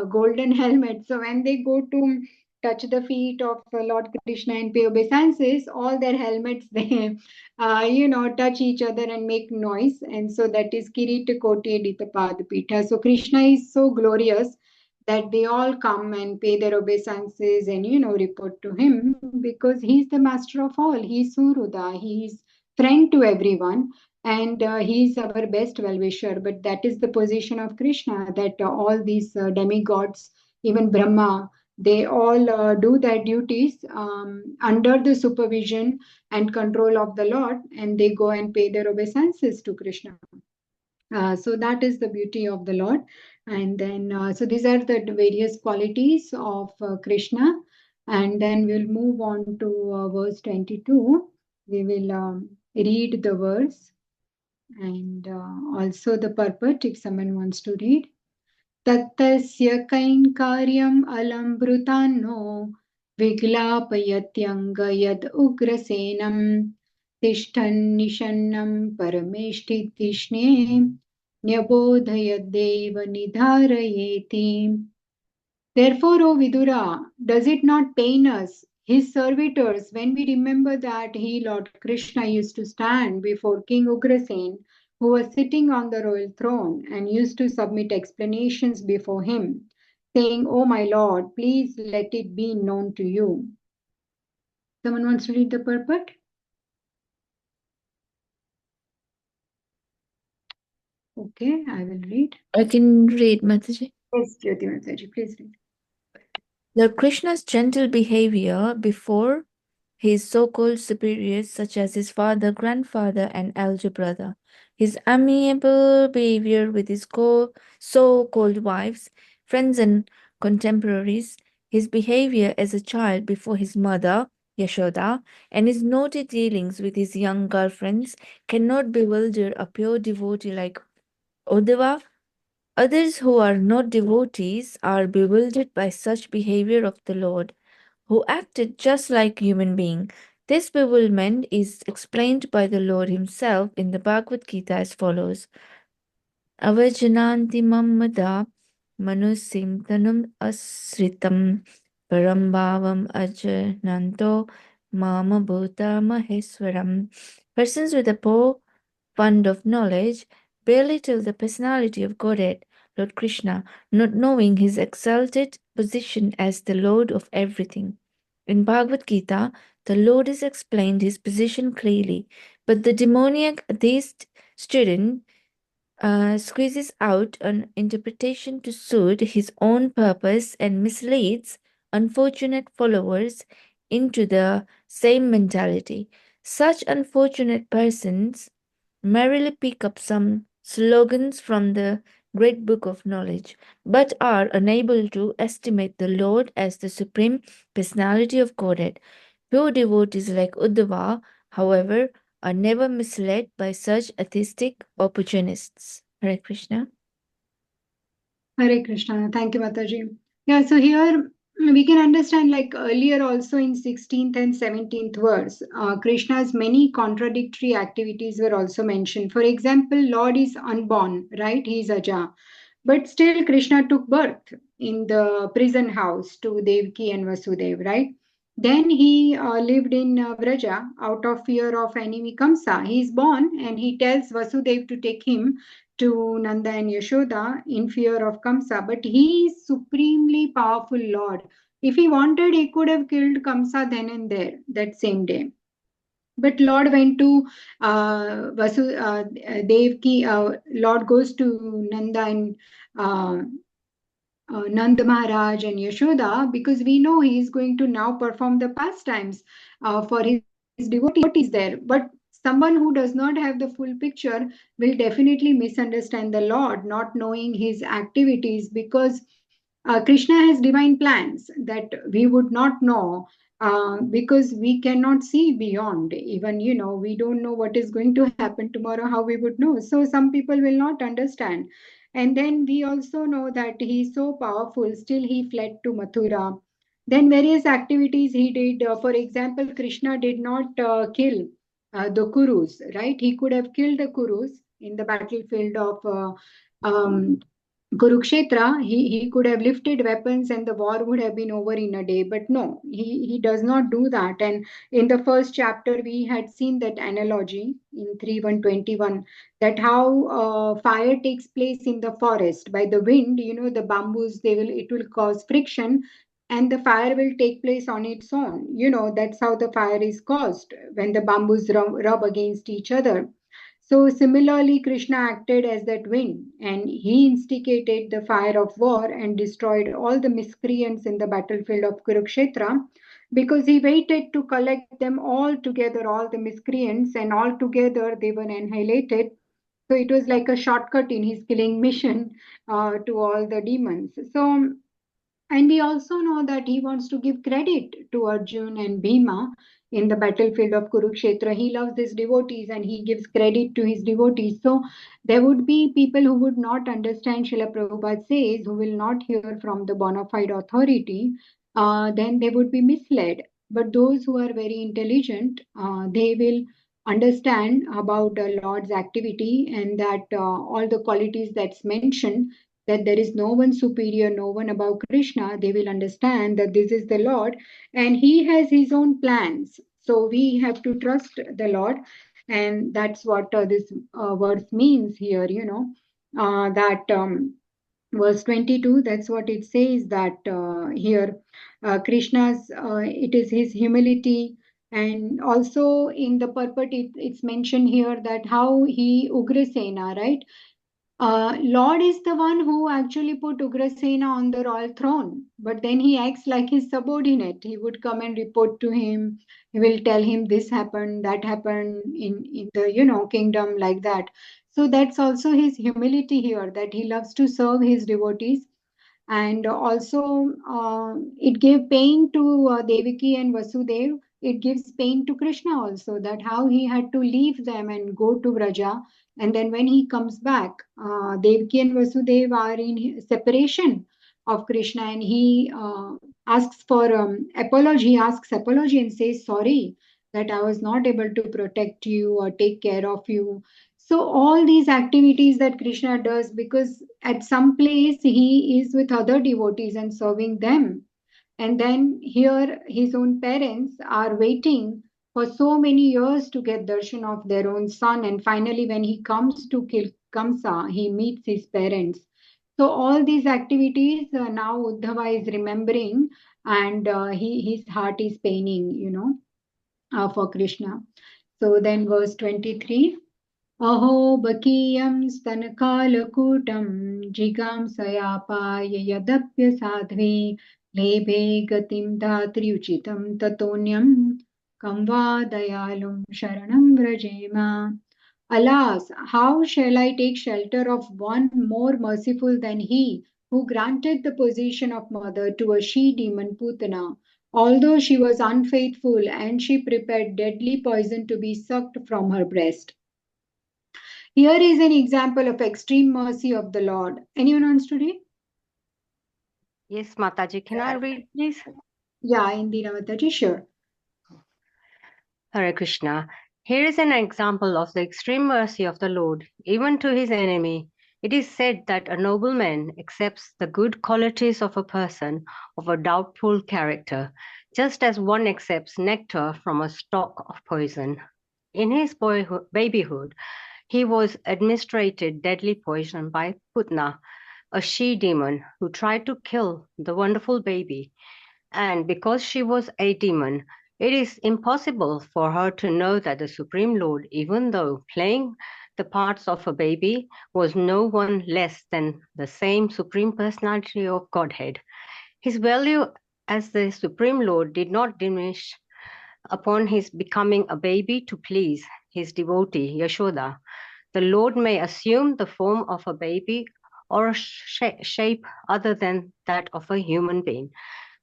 golden helmets. So when they go to touch the feet of Lord Krishna and pay obeisances, all their helmets they touch each other and make noise, and so that is Kirita Koti Edita Padapita. So Krishna is so glorious that they all come and pay their obeisances and report to him, because he's the master of all. He's Suruda, he's friend to everyone, and he's our best well-wisher. But that is the position of Krishna, that all these demigods, even Brahma, they all do their duties under the supervision and control of the Lord, and they go and pay their obeisances to Krishna. So that is the beauty of the Lord. And then, so these are the various qualities of Krishna. And then we'll move on to verse 22. We will read the verse and also the purport if someone wants to read. तत्तस्य कैङ्कार्यम् अलम्भृतान्नो विग्लापयत्यङ्ग यद् उग्रसेनम् तिष्ठन्निषन्नं परमेष्ठितिष्णे न्यबोधयद्देव निधारयेति. Therefore, O Vidura, does it not pain us, his servitors, when we remember that he, Lord Krishna, used to stand before King Ugrasen, who was sitting on the royal throne, and used to submit explanations before him, saying, "O my Lord, please let it be known to you." Someone wants to read the purport? Okay, I will read. I can read, Mataji. Yes, Jyoti Mataji, please read. The Krishna's gentle behavior before his so-called superiors, such as his father, grandfather, and elder brother, his amiable behavior with his so-called wives, friends, and contemporaries, his behavior as a child before his mother, Yashoda, and his naughty dealings with his young girlfriends cannot bewilder a pure devotee like Uddhava. Others who are not devotees are bewildered by such behavior of the Lord, who acted just like human being. This bewilderment is explained by the Lord himself in the Bhagavad Gita as follows. Avajananti mammada manusim tanum asritam parambhavam ajananto mama bhuta maheswaram. Persons with a poor fund of knowledge belittle the personality of Godhead, Lord Krishna, not knowing his exalted position as the Lord of everything. In Bhagavad Gita, the Lord has explained his position clearly, but the demoniac atheist student squeezes out an interpretation to suit his own purpose and misleads unfortunate followers into the same mentality. Such unfortunate persons merely pick up some slogans from the great book of knowledge, but are unable to estimate the Lord as the supreme personality of Godhead. Pure devotees like Uddhava, however, are never misled by such atheistic opportunists. Hare Krishna. Hare Krishna. Thank you, Mataji. Yeah, so here we can understand, like earlier also in 16th and 17th verse, Krishna's many contradictory activities were also mentioned. For example, Lord is unborn, right? He is Aja. But still, Krishna took birth in the prison house to Devaki and Vasudev, right? Then he lived in Vraja out of fear of enemy Kamsa. He is born and he tells Vasudev to take him to Nanda and Yashoda in fear of Kamsa. But he is supremely powerful Lord. If he wanted, he could have killed Kamsa then and there, that same day. But Lord went to Devaki, Lord goes to Nanda and Nand Maharaj and Yashoda, because we know he is going to now perform the pastimes for his devotees there. But someone who does not have the full picture will definitely misunderstand the Lord, not knowing his activities, because Krishna has divine plans that we would not know because we cannot see beyond. Even, we don't know what is going to happen tomorrow, how we would know. So some people will not understand. And then we also know that he is so powerful, still he fled to Mathura. Then various activities he did. For example, Krishna did not kill the Kurus, right? He could have killed the Kurus in the battlefield of um, Kurukshetra. He could have lifted weapons and the war would have been over in a day. But no, he does not do that. And in the first chapter, we had seen that analogy in 3:121, that how fire takes place in the forest by the wind. The bamboos, it will cause friction and the fire will take place on its own. That's how the fire is caused when the bamboos rub against each other. So similarly, Krishna acted as that wind, and he instigated the fire of war and destroyed all the miscreants in the battlefield of Kurukshetra, because he waited to collect them all together, all the miscreants, and all together they were annihilated. So it was like a shortcut in his killing mission to all the demons. So, and we also know that he wants to give credit to Arjun and Bhima in the battlefield of Kurukshetra. He loves his devotees and he gives credit to his devotees. So there would be people who would not understand, Srila Prabhupada says, who will not hear from the bona fide authority, then they would be misled. But those who are very intelligent, they will understand about the Lord's activity, and that all the qualities that's mentioned, that there is no one superior, no one above Krishna. They will understand that this is the Lord and he has his own plans. So we have to trust the Lord. And that's what this verse means here, that verse 22, that's what it says, that here Krishna's, it is his humility. And also in the purport, it's mentioned here that how he Ugrasena, right? Lord is the one who actually put Ugrasena on the royal throne, but then he acts like his subordinate. He would come and report to him. He will tell him this happened, that happened in the kingdom, like that. So that's also his humility here, that he loves to serve his devotees. And also it gave pain to Devaki and Vasudev. It gives pain to Krishna also, that how he had to leave them and go to Vraja. And then when he comes back, Devaki and Vasudev are in separation of Krishna, and he asks for apology. He asks apology and says sorry that I was not able to protect you or take care of you. So all these activities that Krishna does, because at some place he is with other devotees and serving them. And then here his own parents are waiting for so many years to get darshan of their own son. And finally, when he comes to kill Kamsa, he meets his parents. So all these activities now Uddhava is remembering, and his heart is paining, for Krishna. So then verse 23. अहो बकीयं स्तनकालकूटं जिगांसयापाय यदप्यसाध्वी लेभे गतिं धात्र्युचितं ततोऽन्यं कं वा दयालुं शरणं व्रजेम. Alas, how shall I take shelter of one more merciful than he who granted the position of mother to a she-demon Putana, although she was unfaithful and she prepared deadly poison to be sucked from her breast. Here is an example of extreme mercy of the Lord. Anyone wants to read? Yes, Mataji, can I read, please? Yeah, Indira Mataji, sure. Hare Krishna. Here is an example of the extreme mercy of the Lord, even to his enemy. It is said that a nobleman accepts the good qualities of a person of a doubtful character, just as one accepts nectar from a stalk of poison. In his babyhood, he was administered deadly poison by Putna, a she-demon who tried to kill the wonderful baby. And because she was a demon, it is impossible for her to know that the Supreme Lord, even though playing the parts of a baby, was no one less than the same Supreme Personality of Godhead. His value as the Supreme Lord did not diminish upon his becoming a baby to please his devotee, Yashoda. The Lord may assume the form of a baby or a shape other than that of a human being,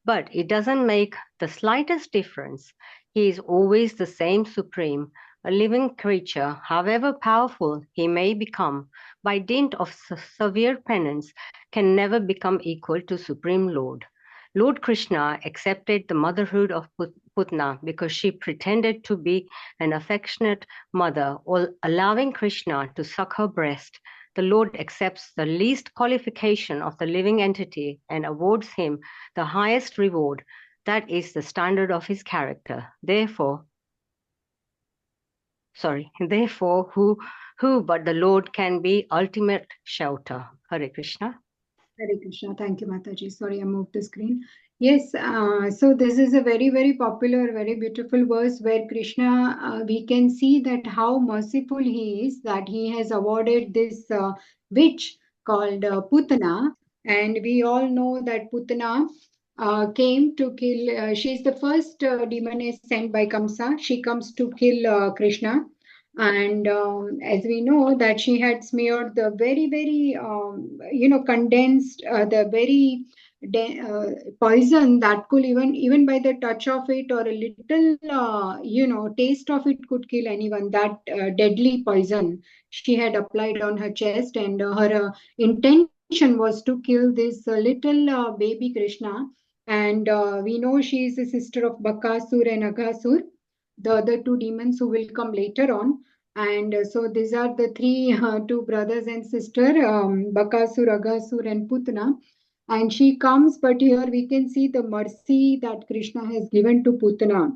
but it doesn't make the slightest difference. He is always the same Supreme. A living creature, however powerful he may become, by dint of severe penance, can never become equal to Supreme Lord. Lord Krishna accepted the motherhood of Putna because she pretended to be an affectionate mother, allowing Krishna to suck her breast. The Lord accepts the least qualification of the living entity and awards him the highest reward. That is the standard of his character. Therefore, who but the Lord can be ultimate shelter? Hare Krishna. Hare Krishna. Thank you, Mataji. Sorry, I moved the screen. Yes, so this is a very, very popular, very beautiful verse where Krishna, we can see that how merciful he is, that he has awarded this witch called Putana. And we all know that Putana came to kill, she's the first demoness sent by Kamsa. She comes to kill Krishna. And as we know that she had smeared the very, very, condensed, the very poison that could even by the touch of it or a little, taste of it could kill anyone. That deadly poison she had applied on her chest, and her intention was to kill this little baby Krishna. And we know she is the sister of Bakasur and Aghasur, the other two demons who will come later on. And so these are the three two brothers and sister, Bakasur, Aghasur, and Putna. And she comes, but here we can see the mercy that Krishna has given to Putna.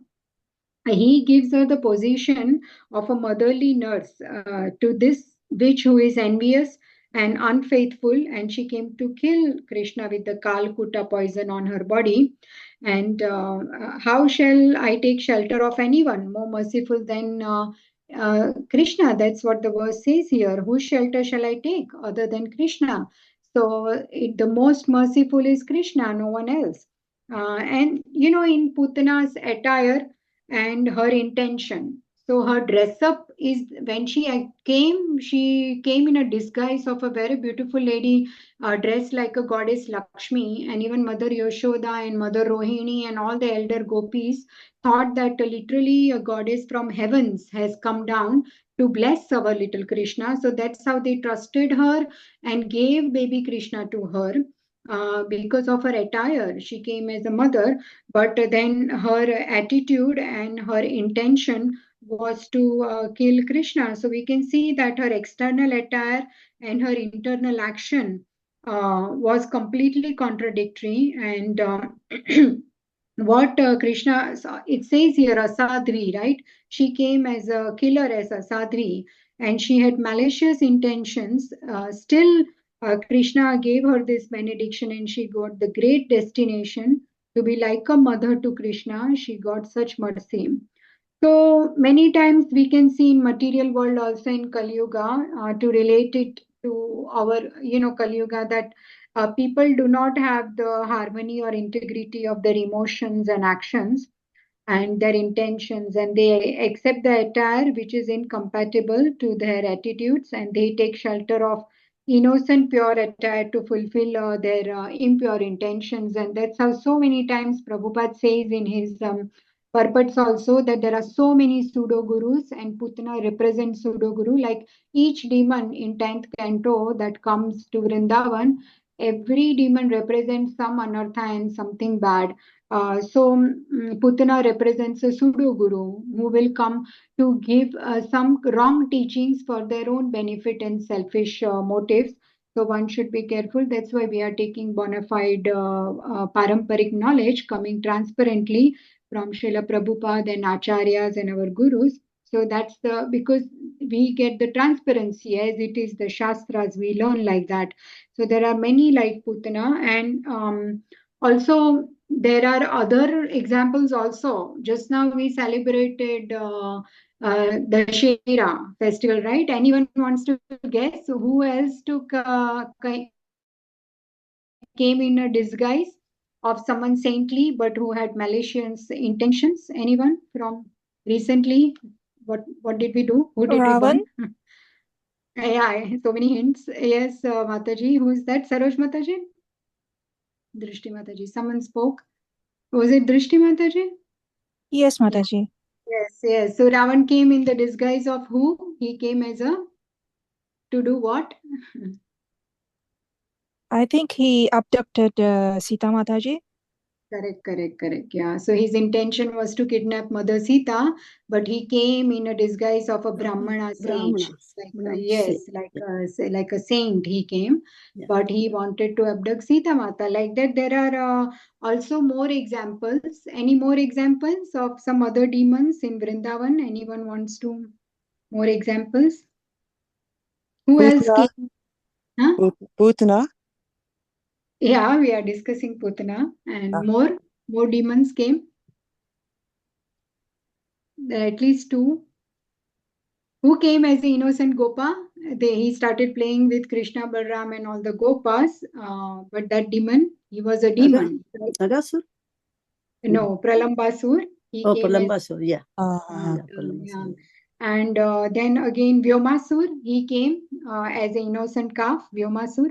He gives her the position of a motherly nurse to this witch who is envious and unfaithful, and she came to kill Krishna with the Kalkuta poison on her body. And how shall I take shelter of anyone more merciful than Krishna? That's what the verse says here. Whose shelter shall I take other than Krishna? So the most merciful is Krishna, no one else. And in Putana's attire and her intention. So her dress up is when she came in a disguise of a very beautiful lady, dressed like a goddess Lakshmi, and even Mother Yashoda and Mother Rohini and all the elder gopis thought that literally a goddess from heavens has come down to bless our little Krishna. So that's how they trusted her and gave baby Krishna to her. Because of her attire, she came as a mother, but then her attitude and her intention was to kill Krishna. So we can see that her external attire and her internal action was completely contradictory. And what Krishna, it says here, Asadri, right? She came as a killer, as a Sadri, and she had malicious intentions. Still, Krishna gave her this benediction, and she got the great destination to be like a mother to Krishna. She got such mercy. So many times we can see in material world also in Kali Yuga, to relate it to our, Kali Yuga, that people do not have the harmony or integrity of their emotions and actions and their intentions, and they accept the attire which is incompatible to their attitudes, and they take shelter of innocent pure attire to fulfill their impure intentions. And that's how so many times Prabhupada says in his purports also that there are so many pseudo gurus, and Putana represents pseudo guru. Like each demon in 10th canto that comes to Vrindavan, every demon represents some anartha and something bad. Putana represents a pseudo guru who will come to give some wrong teachings for their own benefit and selfish motives. So one should be careful. That's why we are taking bona fide paramparic knowledge coming transparently from Srila Prabhupada and Acharyas and our gurus. So that's because we get the transparency as it is the Shastras, we learn like that. So there are many like Putana, and also there are other examples also. Just now we celebrated the Shera festival, right? Anyone wants to guess who else came in a disguise of someone saintly but who had malicious intentions? Anyone from recently? What did we do? Who did we Ravan? burn? Yeah, so many hints. Yes, Mataji. Who is that? Saroj Mataji? Drishti Mataji. Someone spoke. Was it Drishti Mataji? Yes, Yeah. Mataji. Yes, yes. So Ravan came in the disguise of who? He came as a to do what? I think he abducted Sita Mataji. Correct. Yeah. So his intention was to kidnap Mother Sita, but he came in a disguise of a Brahmana sage. Yes, like a saint he came, Yeah. but he wanted to abduct Sita Mata. Like that, there are also more examples. Any more examples of some other demons in Vrindavan? Anyone wants to more examples? Who else Putana. came? Huh? Putana. Yeah, we are discussing Putana and Ah. more demons came. There are at least two. Who came as the innocent Gopa? He started playing with Krishna, Balram, and all the Gopas. But that demon, he was a demon. Right? Nagasur? No, Pralambasur. He Oh, came as Palambasur, yeah. Uh-huh. yeah. And then again Vyomasur, he came as an innocent calf, Vyomasur.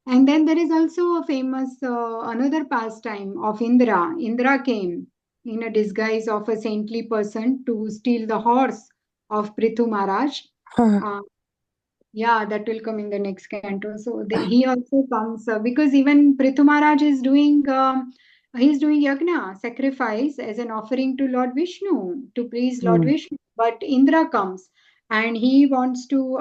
And then there is also a famous another pastime of Indra. Indra came in a disguise of a saintly person to steal the horse of Prithu Maharaj. Uh, yeah, that will come in the next canto. So he also comes because even Prithu Maharaj is doing he's doing yagna sacrifice as an offering to Lord Vishnu to please Lord Vishnu. But Indra comes and he wants to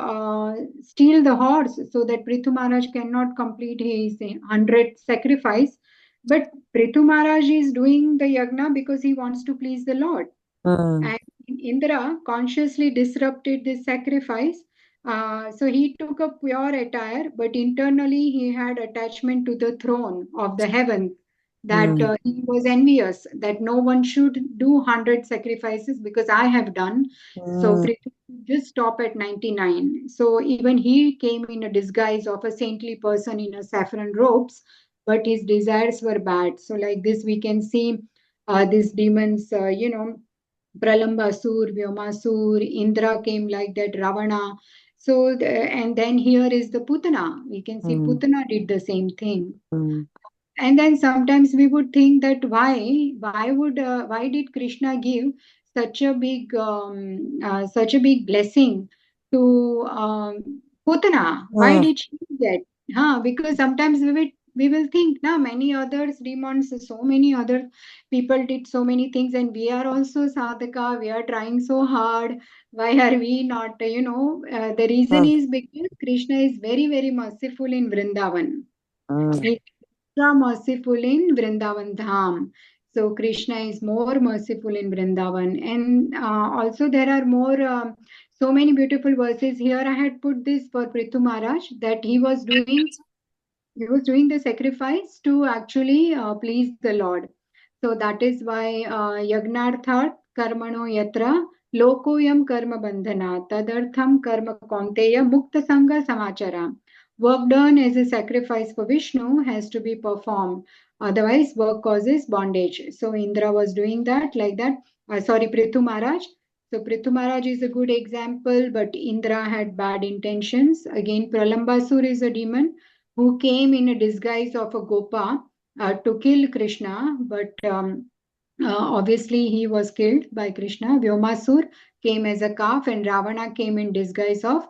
steal the horse so that Prithu Maharaj cannot complete his 100 sacrifice. But Prithu Maharaj is doing the yagna because he wants to please the Lord. And Indra consciously disrupted this sacrifice. So he took a pure attire, but internally he had attachment to the throne of the heaven. That he was envious that no one should do 100 sacrifices because I have done. So Prithvi just stop at 99. So even he came in a disguise of a saintly person in a saffron robes, but his desires were bad. So like this, we can see these demons, Pralambasur, Vyomasur, Indra came like that, Ravana. So, and then here is the Putana. We can see Putana did the same thing. And then sometimes we would think that why did Krishna give such a big blessing to Putana? Why did she do that? Because sometimes we will think, na, many others demons, so many other people did so many things, and we are also sadhaka, we are trying so hard. Why are we not? The reason is because Krishna is very, very merciful in Vrindavan. He extra merciful in Vrindavan Dham. So Krishna is more merciful in Vrindavan. And also there are more, so many beautiful verses here. I had put this for Prithu Maharaj that he was doing the sacrifice to actually please the Lord. So that is why yagnarthat karmano yatra lokoyam karma bandhana tadartham karma kaunteya mukta sangha samachara. Work done as a sacrifice for Vishnu has to be performed. Otherwise, work causes bondage. So Indra was doing that like that. Sorry, Prithu Maharaj. So Prithu Maharaj is a good example, but Indra had bad intentions. Again, Pralambasur is a demon who came in a disguise of a Gopa to kill Krishna, but obviously he was killed by Krishna. Vyomasur came as a calf, and Ravana came in disguise of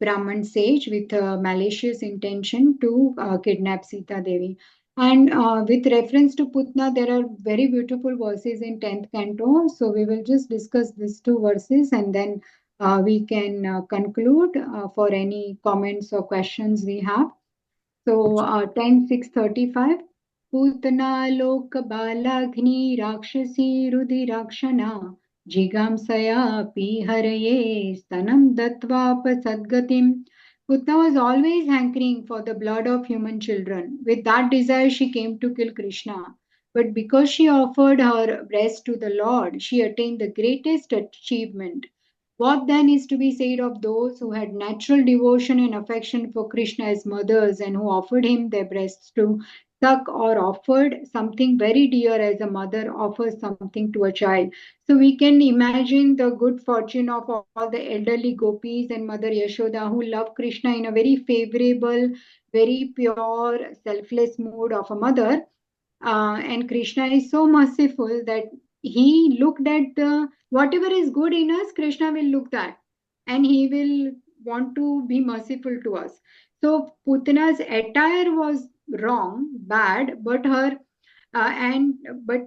Brahman sage with a malicious intention to kidnap Sita Devi. And with reference to Putna, there are very beautiful verses in 10th canto. So we will just discuss these two verses and then we can conclude for any comments or questions we have. So 10:6:35 Putana loka balagni rakshasi rudirakshana jigamsaya piharaye stanam datva pasadgatim. Putna was always hankering for the blood of human children. With that desire, she came to kill Krishna. But because she offered her breast to the Lord, she attained the greatest achievement. What then is to be said of those who had natural devotion and affection for Krishna as mothers and who offered him their breasts to suck, or offered something very dear as a mother offers something to a child? So we can imagine the good fortune of all the elderly gopis and Mother Yashoda who love Krishna in a very favorable, very pure, selfless mood of a mother. And Krishna is so merciful that he looked at the whatever is good in us, Krishna will look at, and he will want to be merciful to us. So Putana's attire was wrong, bad, but her but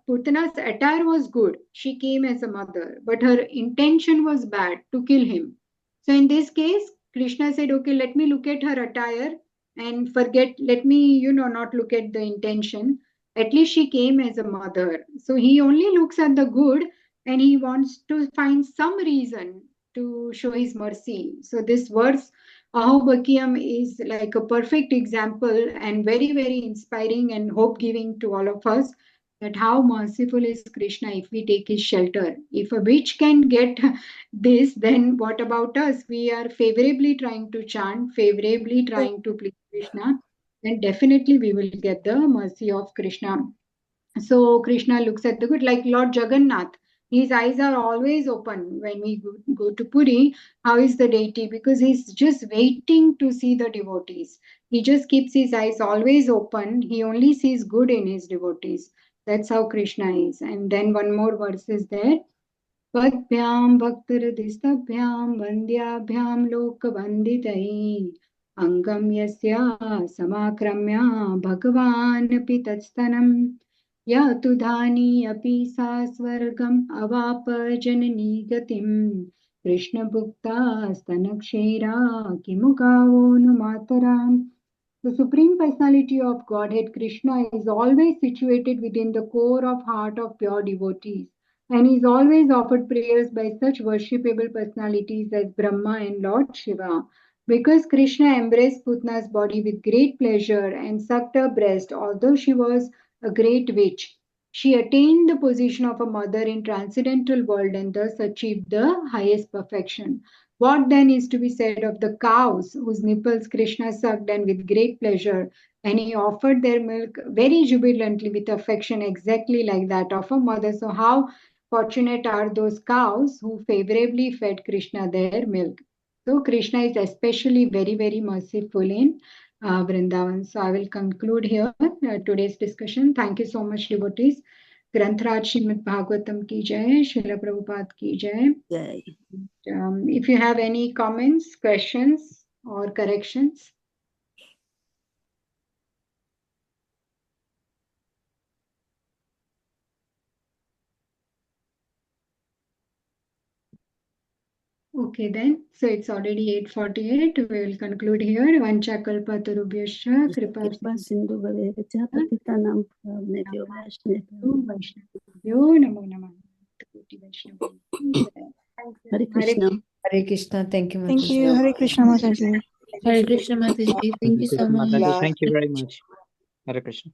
Putana's attire was good. She came as a mother, but her intention was bad, to kill him. So in this case, Krishna said, okay, let me look at her attire and forget, let me, not look at the intention. At least she came as a mother. So he only looks at the good and he wants to find some reason to show his mercy. So this verse, Ahobakiam, is like a perfect example and very, very inspiring and hope giving to all of us, that how merciful is Krishna if we take his shelter. If a witch can get this, then what about us? We are favorably trying to chant, favorably trying to please Krishna, then definitely we will get the mercy of Krishna. So Krishna looks at the good, like Lord Jagannath. His eyes are always open when we go to Puri. How is the deity? Because he's just waiting to see the devotees. He just keeps his eyes always open. He only sees good in his devotees. That's how Krishna is. And then one more verse is there. पद्भ्यां भक्तिरधिस्तभ्यां वन्द्याभ्यां लोकवन्दितैः अङ्गं यस्या समाक्रम्य भगवानपि तत्स्तनम् या तु धानी अपि सा स्वर्गम् अवाप जननी गतिम् कृष्णभुक्ता स्तनक्षीरा किमु गावो नु मातराम्. The Supreme Personality of Godhead Krishna is always situated within the core of heart of pure devotees, and is always offered prayers by such worshipable personalities as Brahma and Lord Shiva. Because Krishna embraced Putna's body with great pleasure and sucked her breast, although she was a great witch, she attained the position of a mother in transcendental world and thus achieved the highest perfection. What then is to be said of the cows whose nipples Krishna sucked and with great pleasure, and he offered their milk very jubilantly with affection, exactly like that of a mother? So, how fortunate are those cows who favorably fed Krishna their milk? So, Krishna is especially very, very merciful in Vrindavan. So, I will conclude here today's discussion. Thank you so much, devotees. Grantraj Srimad Bhagavatam ki jai, Srila Prabhupada ki jai. Jai. If you have any comments, questions, or corrections. Okay then, so it's already 8:48. We will conclude here. Vanchakalpatarubhyascha kripa कृपा सिंधु भवेच्च पतितानां पावनेभ्यो वैष्णवेभ्यो Vaishnavyo namo namah. Koti Vaishnava. Hare Krishna. Hare Krishna. Thank you, Thank Mataji. you. Hare Krishna, Mataji. Hare Krishna Mataji. Thank you so much. Thank you very much. Hare Krishna.